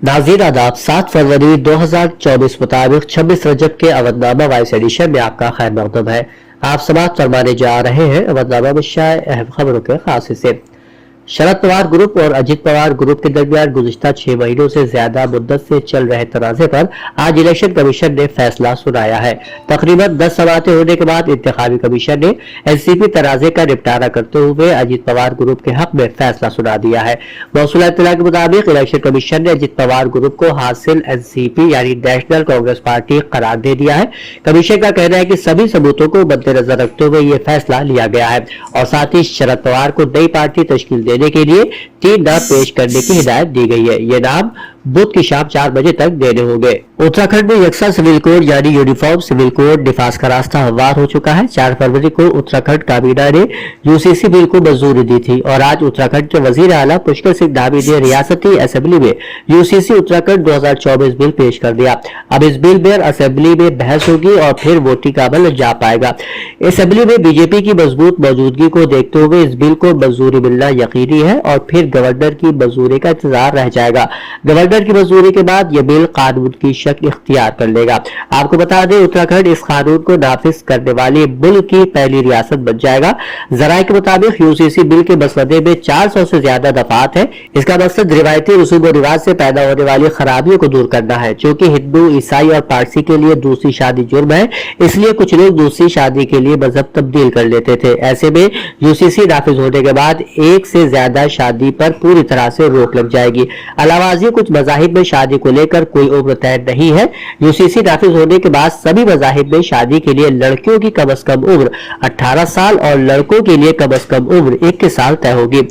नाज़रीन आदाब, 7 फरवरी 2024 मुताबिक 26 रजब के अवधनामा वॉइस एडिशन में आपका खैर मक़दम है। आप समाअत फरमाने जा रहे हैं अवधनामा में शाये अहम खबरों के खास हिस्से। शरद पवार ग्रुप और अजित पवार ग्रुप के दरमियान गुज़िश्ता 6 महीनों से ज्यादा मुद्दत से चल रहे तनाज़े पर आज इलेक्शन कमीशन ने फैसला सुनाया है। तकरीबन 10 समाअतें होने के बाद इंतखाबी कमीशन ने एनसीपी तनाज़े का निपटारा करते हुए अजित पवार ग्रुप के हक में फैसला सुना दिया है। मौसूल इत्तला के मुताबिक इलेक्शन कमीशन ने अजित पवार ग्रुप को हासिल एनसीपी यानी नेशनल कांग्रेस पार्टी करार दे दिया है। कमीशन का कहना है कि सभी सबूतों को मद्देनजर रखते हुए ये फैसला लिया गया है और साथ ही शरद पवार को नई पार्टी तश्कील देने के लिए 3 नाम पेश करने की हिदायत दी गई है। ये नाम बुध की शाम 4 बजे तक देने होंगे। उत्तराखंड में यकसा सिविल कोड यानी यूनिफॉर्म सिविल कोड निफाज का रास्ता हमवार हो चुका है। 4 फरवरी को उत्तराखंड काबीना ने यूसीसी बिल को मंजूरी दी थी और आज उत्तराखंड के वजीर आला पुष्कर सिंह धामी ने रियासती असेंबली में यूसीसी उत्तराखंड 2024 बिल पेश कर दिया। अब इस बिल पर असेंबली में बहस होगी और फिर वोटिंग का अमल जा पाएगा। असेंबली में बीजेपी की मजबूत मौजूदगी को देखते हुए इस बिल को मंजूरी मिलना यकीनी है और फिर गवर्नर की मंजूरी का इंतजार रह जाएगा। गवर्नर की मंजूरी के बाद यह बिल कानून की शक्ल इख्तियार कर लेगा। आपको बता दें, उत्तराखंड इस कानून को नाफिज करने वाली मुल्क की पहली रियासत बन जाएगा। जराये के मुताबिक यूसीसी बिल के मसवदे में 400 से ज्यादा दफात है। इसका मकसद रिवायती रसूम और रिवाज से पैदा होने वाली खराबियों को दूर करना है। चूंकि हिंदू, ईसाई और पारसी के लिए दूसरी शादी जुर्म है, इसलिए कुछ लोग दूसरी शादी के लिए मजहब तब्दील कर लेते थे। ऐसे में यूसीसी नाफिज होने के बाद एक से ज्यादा शादी पर पूरी तरह से रोक लग जाएगी। अलावाजी कुछ मज़ाहिब में शादी को लेकर कोई उम्र तय नहीं है। यूसीसी नाफिज होने के बाद सभी मज़ाहिब में शादी के लिए लड़कियों की कम से कम उम्र 18 साल और लड़कों के लिए कम से कम उम्र 21 साल तय होगी।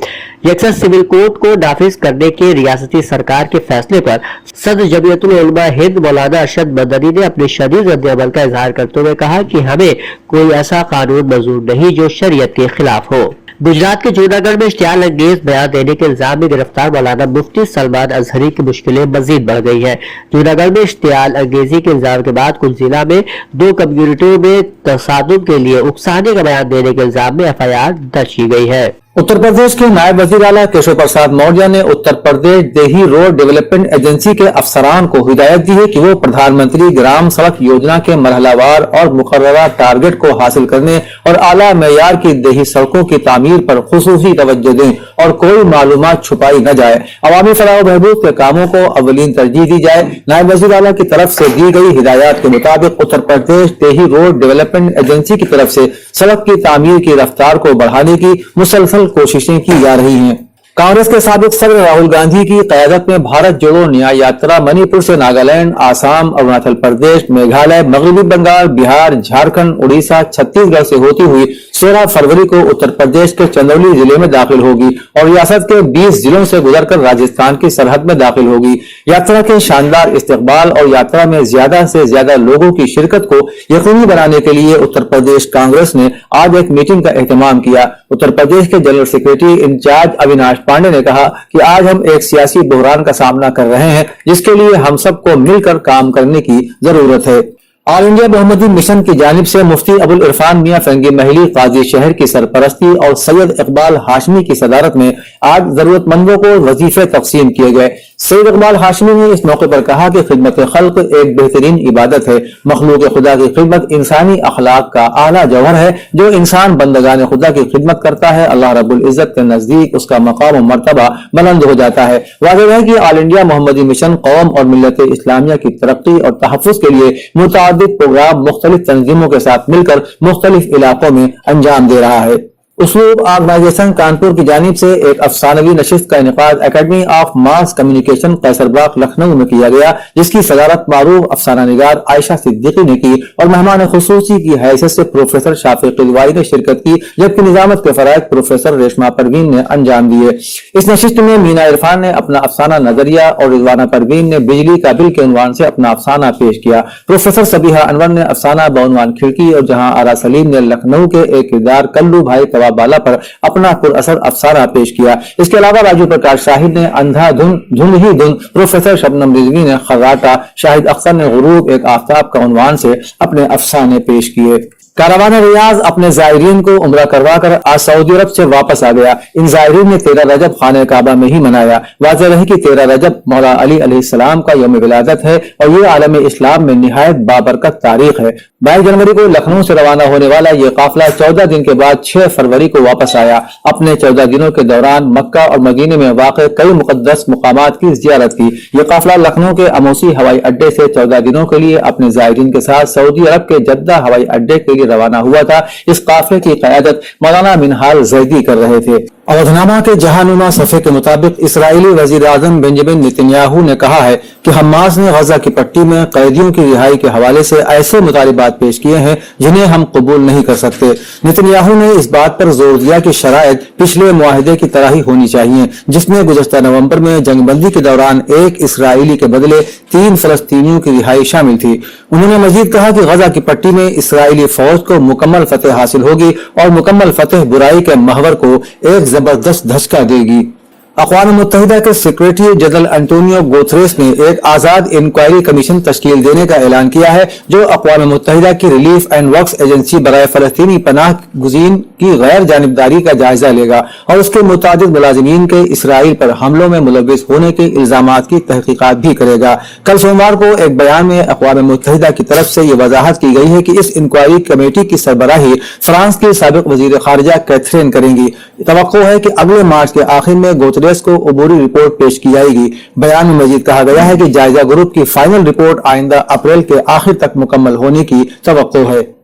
यकसा सिविल कोड को नाफिज करने के रियासती सरकार के फैसले पर सदर जमीयतुल उलमा हिंद मौलाना अरशद मदनी ने अपने शदीद रद्द-ए-अमल का इजहार करते हुए कहा कि हमें कोई ऐसा कानून मंजूर नहीं जो शरीयत के खिलाफ हो। गुजरात के जूनागढ़ में इश्तियाल अंगेज बयान देने के इल्जाम में गिरफ्तार मौलाना मुफ्ती सलमान अजहरी की मुश्किलें मजीद बढ़ गई है। जूनागढ़ में इश्तियाल अंगेजी के इल्जाम के बाद कुछ जिला में 2 कम्युनिटियों में तसादुम के लिए उकसाने का बयान देने के इल्जाम में FIR दर्ज की गई है। उत्तर प्रदेश के नायब वजीर आला केशव प्रसाद मौर्य ने उत्तर प्रदेश देही रोड डेवलपमेंट एजेंसी के अफसरान को हिदायत दी है कि वो प्रधानमंत्री ग्राम सड़क योजना के मरहलावार और मुकर्ररा टारगेट को हासिल करने और आला मेयार की देही सड़कों की तामीर पर खुसूसी तवज्जो दें और कोई मालूमात छुपाई न जाए। अवामी फलाह बहबूद के कामों को अव्वलीन तरजीह दी जाए। नायब वजीर आला की तरफ से दी गई हिदायत के मुताबिक उत्तर प्रदेश देही रोड डेवलपमेंट एजेंसी की तरफ से सड़क की तामीर की रफ्तार को बढ़ाने की मुसलसल कोशिशें की जा रही हैं। कांग्रेस के साबिक सदर राहुल गांधी की क़यादत में भारत जोड़ो न्याय यात्रा मणिपुर से नागालैंड, आसाम, अरुणाचल प्रदेश, मेघालय, मगरबी बंगाल, बिहार, झारखंड, उड़ीसा, छत्तीसगढ़ से होती हुई 16 फरवरी को उत्तर प्रदेश के चंदौली जिले में दाखिल होगी और रियासत के 20 जिलों से गुजरकर राजस्थान की सरहद में दाखिल होगी। यात्रा के शानदार इस्तकबाल और यात्रा में ज्यादा से ज्यादा लोगों की शिरकत को यकीनी बनाने के लिए उत्तर प्रदेश कांग्रेस ने आज एक मीटिंग का एहतमाम किया। उत्तर प्रदेश के general secretary in charge Avinash Pandey ने कहा कि आज हम एक सियासी बहरान का सामना कर रहे हैं जिसके लिए हम सबको मिलकर काम करने की जरूरत है। ऑल इंडिया मोहम्मदी मिशन की जानिब से मुफ्ती अबुल इरफान मियां फंगी महली काजी शहर की सरपरस्ती और सैयद इकबाल हाशमी की सदारत में आज जरूरतमंदों को वजीफे तकसीम किए गए। सैयद इकबाल हाशमी ने इस मौके पर कहा कि खिदमत खल्क एक बेहतरीन इबादत है। मखलूक खुदा की खिदमत इंसानी अखलाक का आला जौहर है। जो इंसान बंदगान खुदा की खिदमत करता है, अल्लाह रब्बुल इज्जत के नजदीक उसका मकाम और मर्तबा बुलंद हो जाता है। वाज़ेह है कि ऑल इंडिया मोहम्मदी मिशन कौम और मिल्लत इस्लामिया की तरक्की और तहफ़्फ़ुज़ के लिए मुताअद्दिद प्रोग्राम मुख्तलिफ तंजीमों के साथ मिलकर मुख्तलिफ इलाकों में अंजाम दे रहा है। उसलूब ऑर्गेनाइजेशन कानपुर की जानिब से एक अफसानवी नशिस्त का इनेकाद academy of mass communication Kaiserbagh Lucknow में किया गया, जिसकी सदारत मारूफ अफसाना निगार आयशा सिद्दीकी ने की और मेहमान खुसूसी की हैसियत से प्रोफेसर शाफिक किलवाई ने शिरकत की, जबकि निजामत के फराइद प्रोफेसर रेशमा परवीन ने अंजाम दिए। इस नशिस्त में मीना इरफान ने अपना अफसाना नजरिया और रिजवाना परवीन ने बिजली का बिल के उन्वान से अपना अफसाना पेश किया। प्रोफेसर सबीहा अनवर ने अफसाना बउनवान खिड़की और जहां आरा सलीम ने लखनऊ के एक किरदार कल्लू भाई बाला पर अपना पुरअसर अफसाना पेश किया। इसके अलावा राजू प्रकाश शाहिद ने अंधा धुंध ही धुंध, प्रोफेसर शबनम रिजवी ने खर्राटा, शाहिद अख्तर ने गुरूब एक आफ्ताब का उन्वान से अपने अफसाने पेश किए। कारवान रियाज अपने जायरीन को उम्रा करवा कर आज सऊदी अरब से वापस आ गया। इन जायरीन ने 13 रजब खाने काबा में ही मनाया। वाज़ेह रहे कि 13 रजब मौला अली अलैहिस्सलाम का यौम विलादत है और ये आलम इस्लाम में निहायत बाबरकत तारीख है। 22 जनवरी को लखनऊ से रवाना होने वाला ये काफिला 14 दिन के बाद 6 फरवरी को वापस आया। अपने 14 दिनों के दौरान मक्का और मदीने में वाक़ कई मुक़द्दस मुकामात की ज़ियारत की। ये काफिला लखनऊ के अमोसी हवाई अड्डे से 14 दिनों के लिए अपने ज़ायरीन के साथ सऊदी अरब के जद्दा हवाई अड्डे के लिए रवाना हुआ था। इस काफिले की क़यादत मौलाना मिनहाल ज़ैदी कर रहे थे। अवधनामा के जहानुमा सफ़े के मुताबिक इसराइली वज़ीर आज़म बेंजामिन नेतन्याहू ने कहा है कि हमास ने गजा की पट्टी में कैदियों की रिहाई के हवाले से ऐसे मुतालिबात पेश किए हैं जिन्हें हम कबूल नहीं कर सकते। नेतन्याहू ने इस बात पर जोर दिया कि शराइत पिछले मुआहदे की तरह ही होनी चाहिए, जिसमें गुज़श्ता नवंबर में जंगबंदी के दौरान एक इसराइली के बदले 3 फलस्तीनियों की रिहाई शामिल थी। उन्होंने मजीद कहा कि गजा की पट्टी में इसराइली फौज को मुकम्मल फतेह हासिल होगी और मुकम्मल फतेह बुराई के महवर को एक जबरदस्त धचका देगी। अक़वाम मुत्तहिदा के सेक्रेटरी जनरल एंटोनियो गुतेरेस ने एक आजाद इंक्वायरी कमीशन तश्कील देने का ऐलान किया है, जो अक़वाम मुत्तहिदा की रिलीफ एंड वर्क्स एजेंसी बराए फलस्तीनी पनाह गुज़ीन की गैर जानिबदारी का जायजा लेगा और उसके मुतादिद मुलाजिमीन के इसराइल पर हमलों में मुलव्विस होने के इल्जामात की तहकीकात भी करेगा। कल सोमवार को एक बयान में अक़वाम मुत्तहिदा की तरफ से ये वजाहत की गई है कि इस इंक्वायरी कमेटी की सरबराही फ्रांस की साबिक वज़ीर ख़ारिजा कैथरीन करेंगी। तवक्को है कि अगले मार्च के आखिर में गुतेरेस को अबूरी रिपोर्ट पेश की जाएगी। बयान में मजीद कहा गया है कि जायजा ग्रुप की फाइनल रिपोर्ट आइंदा अप्रैल के आखिर तक मुकम्मल होने की तवक्को है।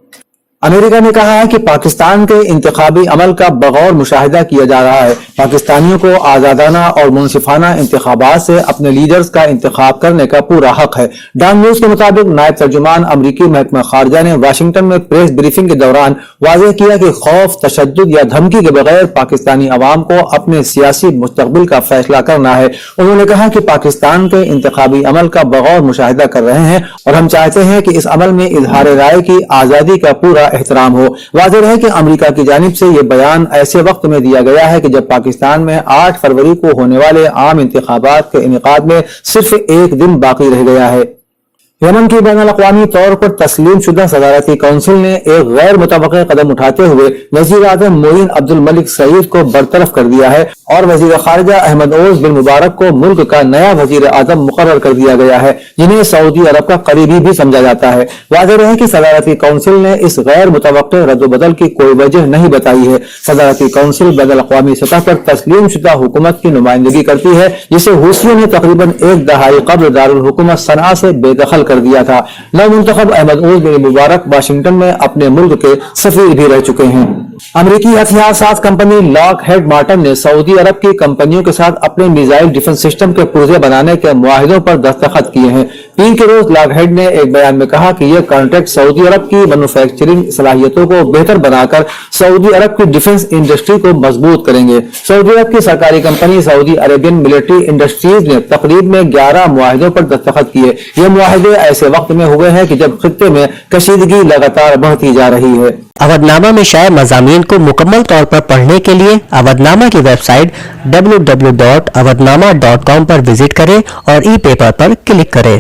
अमेरिका ने कहा है कि पाकिस्तान के इंतखाबी अमल का बगौर मुशाहिदा किया जा रहा है। पाकिस्तानियों को आजादाना और मुनसिफाना इंतखाबात से अपने लीडर्स का इंतखाब करने का पूरा हक है। डॉन न्यूज के मुताबिक नायब तर्जुमान अमरीकी महकमा खारजा ने वाशिंगटन में प्रेस ब्रीफिंग के दौरान वाज़ेह किया कि खौफ, तशद्दुद या धमकी के बगैर पाकिस्तानी अवाम को अपने सियासी मुस्तकबिल का फैसला करना है। उन्होंने कहा कि पाकिस्तान के इंतखाबी अमल का बगौर मुशाहिदा कर रहे हैं और हम चाहते हैं कि इस अमल में इजहार राय की आजादी का पूरा एहतराम हो। वाज़ेह है कि अमेरिका की जानिब से यह बयान ऐसे वक्त में दिया गया है कि जब पाकिस्तान में 8 फरवरी को होने वाले आम इंतखाबात के इनेकाद में सिर्फ एक दिन बाकी रह गया है। यमन की बैनुल-अक़वामी तौर पर तस्लीम शुदा सदारती काउंसिल ने एक गैर मुतवक्किल कदम उठाते हुए वज़ीर आज़म मोइन अब्दुल मलिक सईद को बरतरफ कर दिया है और वज़ीर ख़ारिजा अहमद ओस बिन मुबारक को मुल्क का नया वज़ीर आज़म मुक़र्रर कर दिया गया है, जिन्हें सऊदी अरब का करीबी भी समझा जाता है। वाज़ेह है कि सदारती काउंसिल ने इस गैर मुतवक्किल रद्द-बदल की कोई वजह नहीं बताई है। सदारती काउंसिल बैनुल-अक़वामी सतह पर तस्लीम शुदा हुकूमत की नुमाइंदगी करती है, जिसे हूसियों ने तकरीबन एक दहाई कब्ल दारुल हुकूमत सनआ से बेदखल कर दिया था। नवमुंतखब अहमद ओस बिन मुबारक वाशिंगटन में अपने मुल्क के सफीर भी रह चुके हैं। अमेरिकी हथियार साज कंपनी लॉकहेड मार्टिन ने सऊदी अरब की कंपनियों के साथ अपने मिसाइल डिफेंस सिस्टम के पुर्जे बनाने के मुआहिदों पर दस्तखत किए हैं। पीर के रोज लॉकहेड ने एक बयान में कहा कि यह कॉन्ट्रैक्ट सऊदी अरब की मैन्युफैक्चरिंग सलाहियतों को बेहतर बनाकर सऊदी अरब की डिफेंस इंडस्ट्री को मजबूत करेंगे। सऊदी अरब की सरकारी company Saudi Arabian military industries ने तकरीब में 11 मुआहिदों पर दस्तखत किए। ये मुआहिदे ऐसे वक्त में हुए हैं कि जब खित्ते में कशीदगी लगातार बढ़ती जा रही है। अवधनामा में शाये मज़ामीन को मुकम्मल तौर पर पढ़ने के लिए अवधनामा की वेबसाइट www.awadhnama.com पर विजिट करें और ई पेपर पर क्लिक करें।